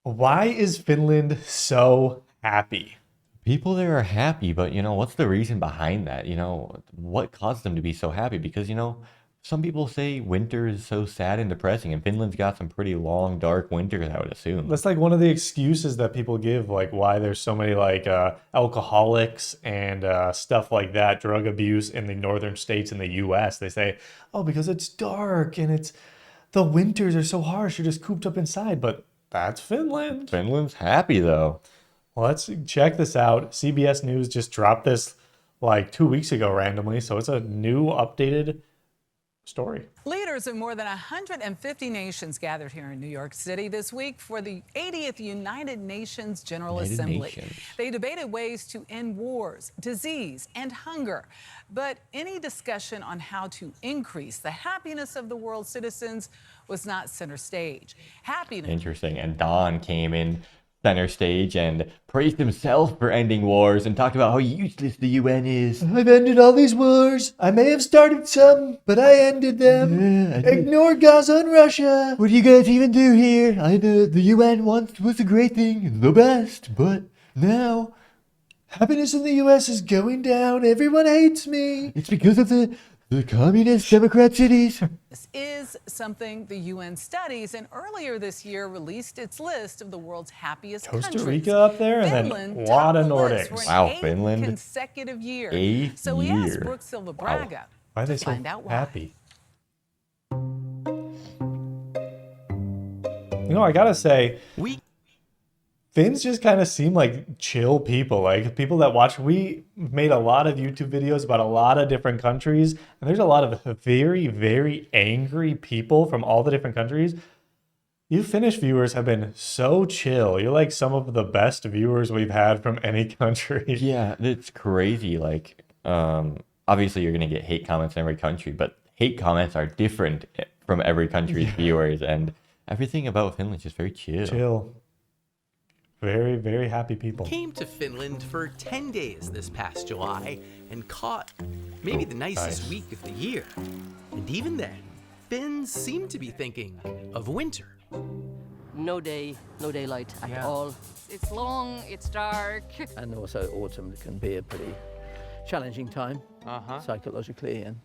Why is Finland so happy? People there are happy, but what's the reason behind that? What caused them to be so happy? Because, some people say winter is so sad and depressing, and Finland's got some pretty long, dark winters, I would assume. That's like one of the excuses that people give, like why there's so many like alcoholics and stuff like that, drug abuse in the northern states in the U.S. They say, oh, because it's dark and it's the winters are so harsh, you're just cooped up inside. But that's Finland. Finland's happy though. Let's check this out. CBS News just dropped this like 2 weeks ago randomly, so it's a new updated story. Leaders of more than 150 nations gathered here in New York City this week for the 80th United Nations General Assembly. They debated ways to end wars, disease, and hunger. But any discussion on how to increase the happiness of the world's citizens was not center stage. Happiness. Interesting. And Don came in center stage and praised himself for ending wars and talked about how useless the UN is. I've ended all these wars. I may have started some, but I ended them. Ignore Gaza and Russia. What do you guys even do here? I know the UN once was a great thing, the best, but now happiness in the US is going down. Everyone hates me. It's because of the communist Democrat cities. This is something the UN studies, and earlier this year released its list of the world's happiest Costa countries. Rica up there, Finland, and then a lot of Nordics. For an Wow, eighth Finland. consecutive year. So we asked Brooke Silva Braga Why are they to so find out why. happy? I gotta say, Finns just kind of seem like chill people, like people that watch. We made a lot of YouTube videos about a lot of different countries, and there's a lot of very, very angry people from all the different countries. You Finnish viewers have been so chill. You're like some of the best viewers we've had from any country. Yeah, it's crazy. Like, obviously you're gonna get hate comments in every country, but hate comments are different from every country's viewers, and everything about Finland is just very chill. Chill. Very, very happy people. Came to Finland for 10 days this past July and caught maybe the nicest week of the year. And even then, Finns seem to be thinking of winter. No daylight at all. It's long, it's dark. And also autumn can be a pretty challenging time psychologically. And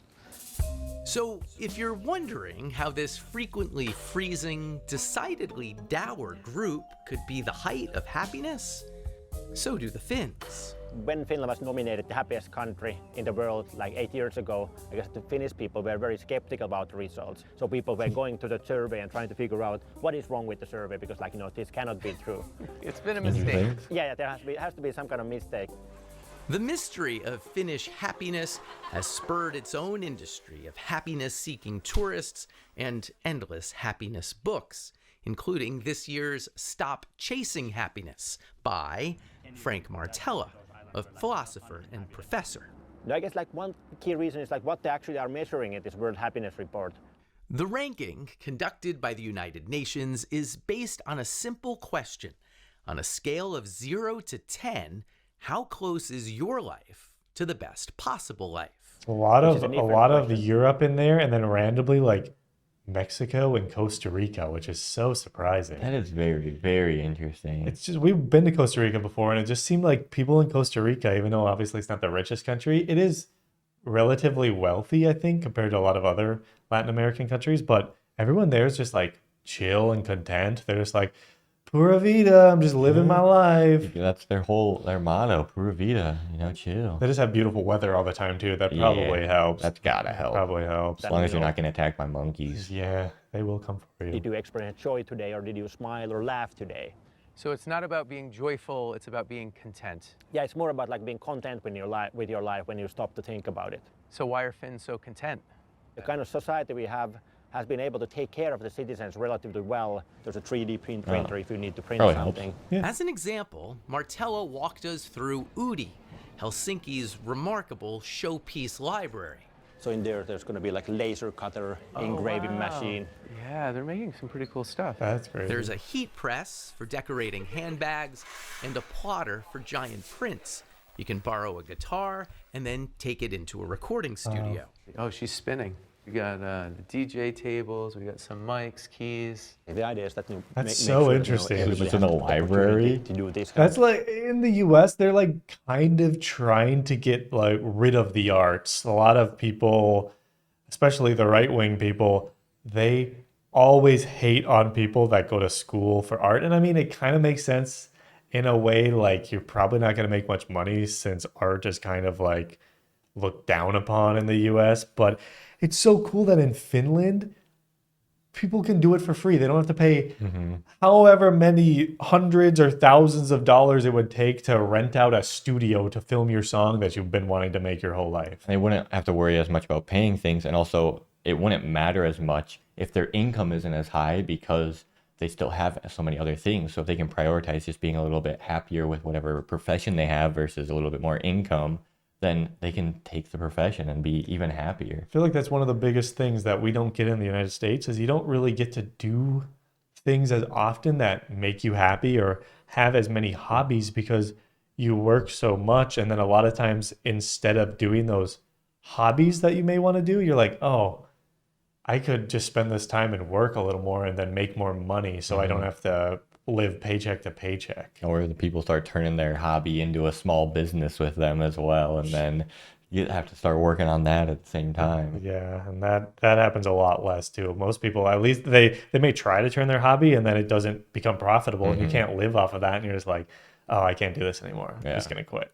so if you're wondering how this frequently freezing, decidedly dour group could be the height of happiness, so do the Finns. When Finland was nominated the happiest country in the world like 8 years ago, I guess the Finnish people were very skeptical about the results. So people were going to the survey and trying to figure out what is wrong with the survey because this cannot be true. It's been a mistake. Yeah, there has to be some kind of mistake. The mystery of Finnish happiness has spurred its own industry of happiness-seeking tourists and endless happiness books, including this year's Stop Chasing Happiness by Frank Martella, a philosopher and professor. I guess one key reason is what they actually are measuring in this World Happiness Report. The ranking, conducted by the United Nations, is based on a simple question. On a scale of 0 to 10, how close is your life to the best possible life? A lot of Europe in there, and then randomly Mexico and Costa Rica, which is so surprising. That is very, very interesting. It's just, we've been to Costa Rica before, and it just seemed like people in Costa Rica, even though obviously it's not the richest country, it is relatively wealthy, I think, compared to a lot of other Latin American countries. But everyone there is just chill and content. They're just Pura vida, I'm just living my life. That's their motto, Pura vida, chill. They just have beautiful weather all the time too. That probably helps. That's gotta help. Probably helps. As long as you're not getting attacked by monkeys. Yeah, they will come for you. Did you experience joy today, or did you smile or laugh today? So it's not about being joyful, it's about being content. Yeah, it's more about being content with your life when you stop to think about it. So why are Finns so content? The kind of society we have has been able to take care of the citizens relatively well. There's a 3D printer if you need to print something. Yeah. As an example, Martella walked us through Udi, Helsinki's remarkable showpiece library. So in there's going to be laser cutter, engraving machine. Yeah, they're making some pretty cool stuff. That's great. There's a heat press for decorating handbags and a plotter for giant prints. You can borrow a guitar and then take it into a recording studio. Oh, she's spinning. We got the DJ tables, we got some mics, keys. The idea is that you That's make so sure interesting. everybody It's in has the the opportunity library. to do this kind That's like in the US, they're like kind of trying to get like rid of the arts. A lot of people, especially the right-wing people, they always hate on people that go to school for art. And I mean, it kind of makes sense in a way, like you're probably not going to make much money since art is kind of like looked down upon in the US. But it's so cool that in Finland, people can do it for free. They don't have to pay however many hundreds or thousands of dollars it would take to rent out a studio to film your song that you've been wanting to make your whole life. They wouldn't have to worry as much about paying things, and also it wouldn't matter as much if their income isn't as high because they still have so many other things. So if they can prioritize just being a little bit happier with whatever profession they have versus a little bit more income, then they can take the profession and be even happier. I feel like that's one of the biggest things that we don't get in the United States is you don't really get to do things as often that make you happy or have as many hobbies because you work so much. And then a lot of times instead of doing those hobbies that you may want to do, you're like, oh, I could just spend this time and work a little more and then make more money so I don't have to live paycheck to paycheck. Or the people start turning their hobby into a small business with them as well, and then you have to start working on that at the same time. Yeah, and that happens a lot less too. Most people, at least they may try to turn their hobby and then it doesn't become profitable and you can't live off of that and you're just like, oh, I can't do this anymore. I'm just gonna quit.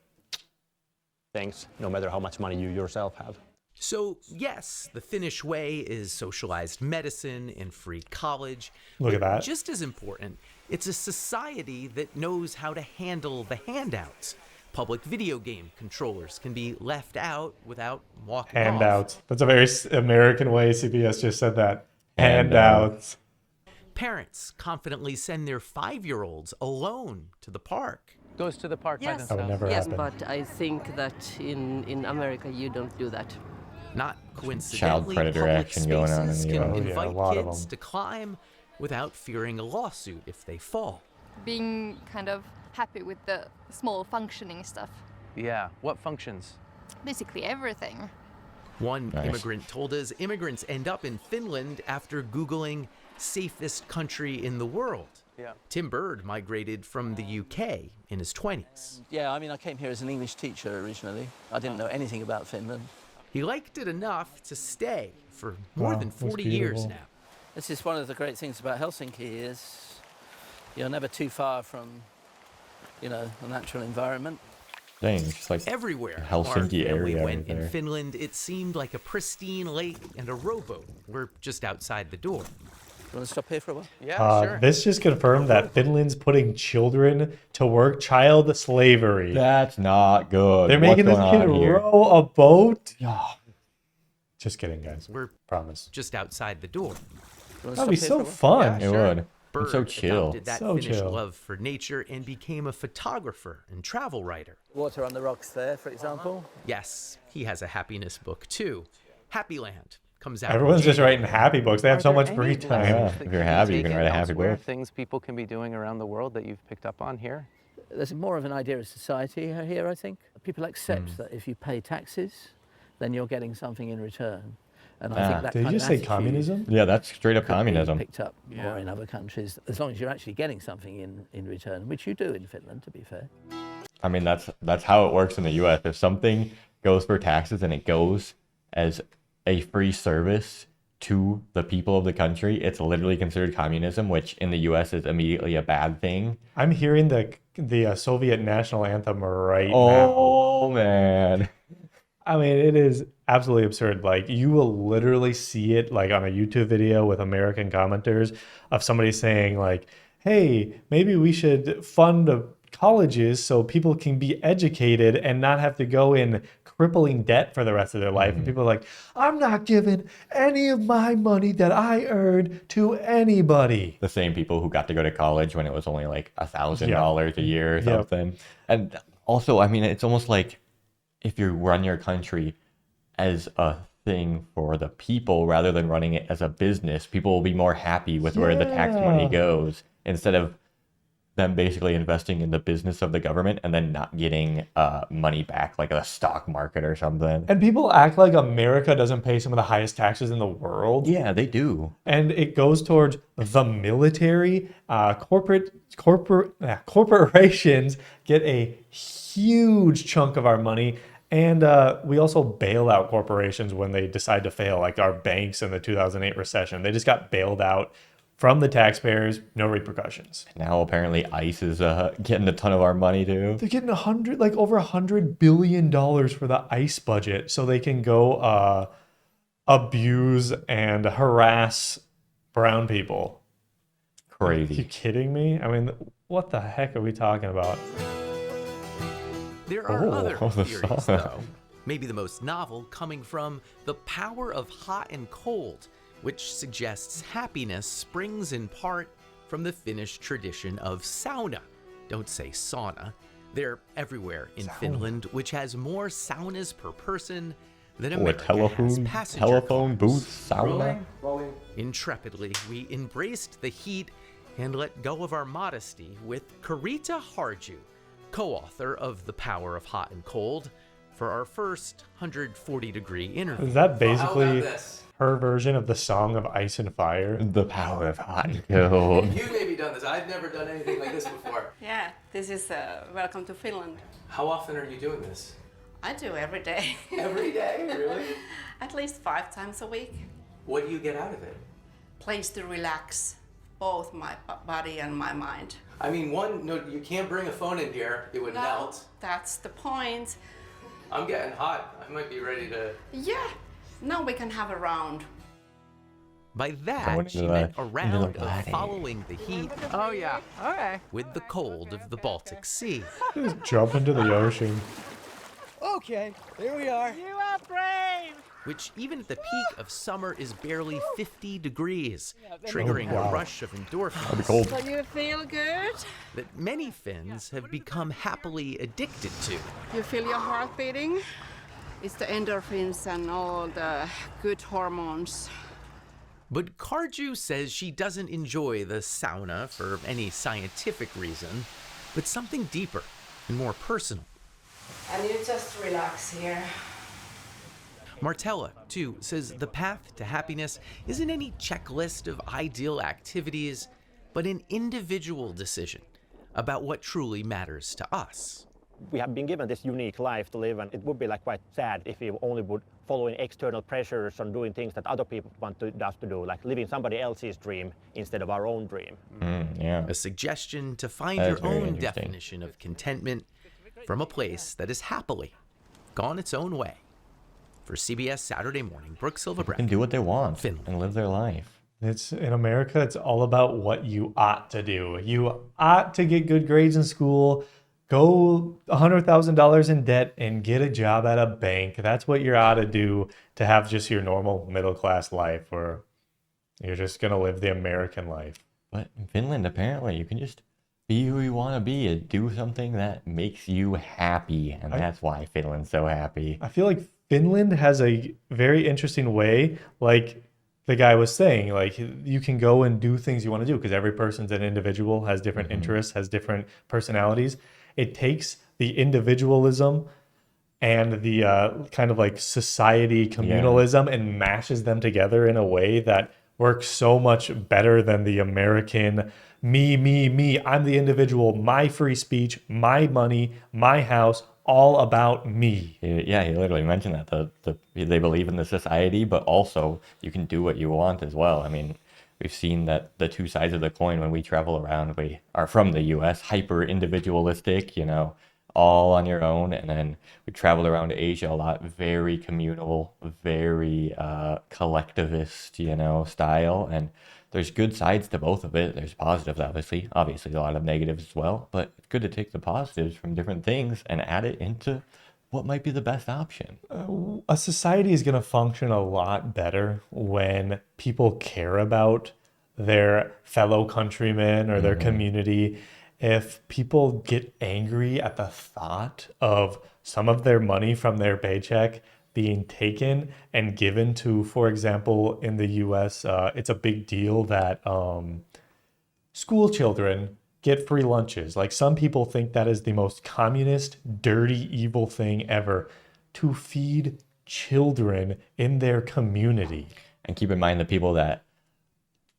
things, no matter how much money you yourself have. So, yes, the Finnish way is socialized medicine and free college. Look at that. Just as important, it's a society that knows how to handle the handouts. Public video game controllers can be left out without walking Handouts. off. That's a very American way. CBS just said that. Handouts. Parents confidently send their 5-year-olds alone to the park. Goes to the park by Yes, themselves. That would never yes, happen. but I think that in America you don't do that. Not coincidentally, Child predator public action going on in spaces the can US. Oh, yeah, a invite lot of kids them. to climb without fearing a lawsuit if they fall. Being kind of happy with the small functioning stuff. Yeah. What functions? Basically everything. One Nice. immigrant told us immigrants end up in Finland after Googling safest country in the world. Yeah. Tim Bird migrated from the UK in his 20s. Yeah, I mean, I came here as an English teacher originally. I didn't know anything about Finland. He liked it enough to stay for more Wow, than that's 40 years beautiful. now. This is one of the great things about Helsinki is you're never too far from, you know, the natural environment. Dang, it's just like Everywhere Helsinki our family area went right in there. Finland, it seemed like a pristine lake and a rowboat were just outside the door. You want to stop here for a while? Yeah, sure. This just confirmed that Finland's putting children to work, child slavery. That's not good. They're making this What's kid going on here? row a boat. Just kidding, guys. We're Promise. just outside the door. You want to That'd be stop so here for a while? fun. It Sure. would. Bird It's so chill. adopted that So Finnish chill. love for nature and became a photographer and travel writer. Water on the rocks there, for example. Yes, he has a happiness book too. Happy Land comes out. in Everyone's just January. writing happy books. They have Are so there much any free lessons time. Yeah. that If you're can be happy, you can taken write a happy elsewhere? book. Things people can be doing around the world that you've picked up on here? There's more of an idea of society here, I think. People accept Hmm. that if you pay taxes, then you're getting something in return. And I Ah. think that Did you kind just of say attitude communism? Yeah, that's straight up could be communism. picked up more in other countries, as long as you're actually getting something in return, which you do in Finland, to be fair. I mean, that's how it works in the U.S. If something goes for taxes and it goes as a free service to the people of the country, it's literally considered communism, which in the U.S. is immediately a bad thing. I'm hearing the Soviet national anthem right now. Oh man, I mean, it is absolutely absurd. Like, you will literally see it like on a YouTube video with American commenters of somebody saying like, hey, maybe we should fund colleges so people can be educated and not have to go in crippling debt for the rest of their life. And people are like, I'm not giving any of my money that I earned to anybody. the same people who got to go to college when it was only like $1,000 a year or Yep. something. And also, I mean, it's almost like if you run your country as a thing for the people rather than running it as a business, people will be more happy with where the tax money Yeah. goes instead of them basically investing in the business of the government and then not getting money back, like a stock market or something. And people act like America doesn't pay some of the highest taxes in the world. Yeah, they do. And it goes towards the military. Corporations get a huge chunk of our money. And we also bail out corporations when they decide to fail, like our banks in the 2008 recession. They just got bailed out from the taxpayers, no repercussions. Now apparently ICE is getting a ton of our money too. They're getting over $100 billion for the ICE budget, so they can go abuse and harass brown people. Crazy. Are you kidding me? I mean, what the heck are we talking about? There are other theories, though. Maybe the most novel coming from the power of hot and cold, which suggests happiness springs in part from the Finnish tradition of sauna. Don't say sauna. They're everywhere in Finland, which has more saunas per person than America has passenger telephone cars. booth, sauna. Rolling. Intrepidly, we embraced the heat and let go of our modesty with Karita Harju, co-author of The Power of Hot and Cold, for our first 140-degree interview. Is that basically How about this? her version of the Song of Ice and Fire? The power of hot and cold. You've maybe done this. I've never done anything like this before. Yeah, this is welcome to Finland. How often are you doing this? I do every day. Every day, really? At least 5 times a week. What do you get out of it? Place to relax both my body and my mind. I mean, no, you can't bring a phone in here. It would melt. That's the point. I'm getting hot. I might be ready to... Yeah, now we can have a round. By that, she meant a round of following the heat. Oh, yeah. Okay. With the cold of the Baltic Sea. Just jump into the ocean. Okay, here we are. You are brave! Which, even at the peak of summer, is barely 50 degrees, triggering a rush of endorphins So you feel good? that many Finns have become happily addicted to. You feel your heart beating? It's the endorphins and all the good hormones. But Karju says she doesn't enjoy the sauna for any scientific reason, but something deeper and more personal. And you just relax here. Martella, too, says the path to happiness isn't any checklist of ideal activities, but an individual decision about what truly matters to us. We have been given this unique life to live, and it would be like quite sad if we only would follow in external pressures on doing things that other people want us to do, like living somebody else's dream instead of our own dream. Yeah. A suggestion to find That your is very own interesting. definition of contentment from a place that is happily gone its own way. For CBS Saturday Morning, Brooke They Silverbrand. can do what they want Finland. and live their life. It's in America, it's all about what you ought to do. You ought to get good grades in school, go $100,000 in debt, and get a job at a bank. That's what you ought to do to have just your normal middle class life, where you're just going to live the American life. But in Finland, apparently, you can just be who you want to be and do something that makes you happy. And that's why Finland's so happy. I feel like Finland has a very interesting way, like the guy was saying, like you can go and do things you want to do because every person's an individual, has different interests, has different personalities. It takes the individualism and the kind of like society communalism and mashes them together in a way that works so much better than the American me. I'm the individual, my free speech, my money, my house, all about me. Yeah, he literally mentioned that. They believe in the society, but also you can do what you want as well. I mean, we've seen that the two sides of the coin when we travel around. We are from the US, hyper individualistic, all on your own. And then we travel around Asia a lot, very communal, very collectivist, style. And there's good sides to both of it. There's positives, obviously a lot of negatives as well, but it's good to take the positives from different things and add it into what might be the best option. A society is going to function a lot better when people care about their fellow countrymen or their community. If people get angry at the thought of some of their money from their paycheck being taken and given to, for example, in the US, it's a big deal that school children get free lunches. Like, some people think that is the most communist, dirty, evil thing ever, to feed children in their community. And keep in mind, the people that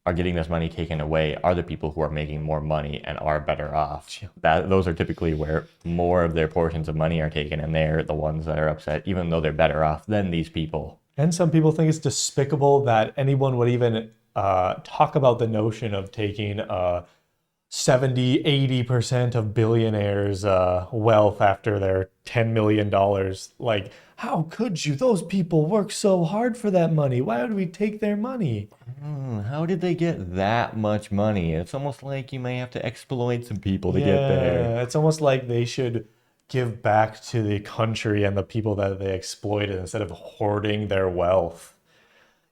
are getting this money taken away are the people who are making more money and are better off. Those are typically where more of their portions of money are taken, and they're the ones that are upset, even though they're better off than these people. And some people think it's despicable that anyone would even talk about the notion of taking 70-80% of billionaires' wealth after their $10 million. Like, how could you? Those people work so hard for that money. Why would we take their money? How did they get that much money? It's almost like you may have to exploit some people to get there. It's almost like they should give back to the country and the people that they exploited instead of hoarding their wealth.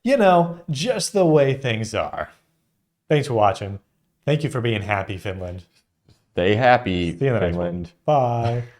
You know, just the way things are. Thanks for watching. Thank you for being happy, Finland. Stay happy, See you in the next one. Finland. Bye.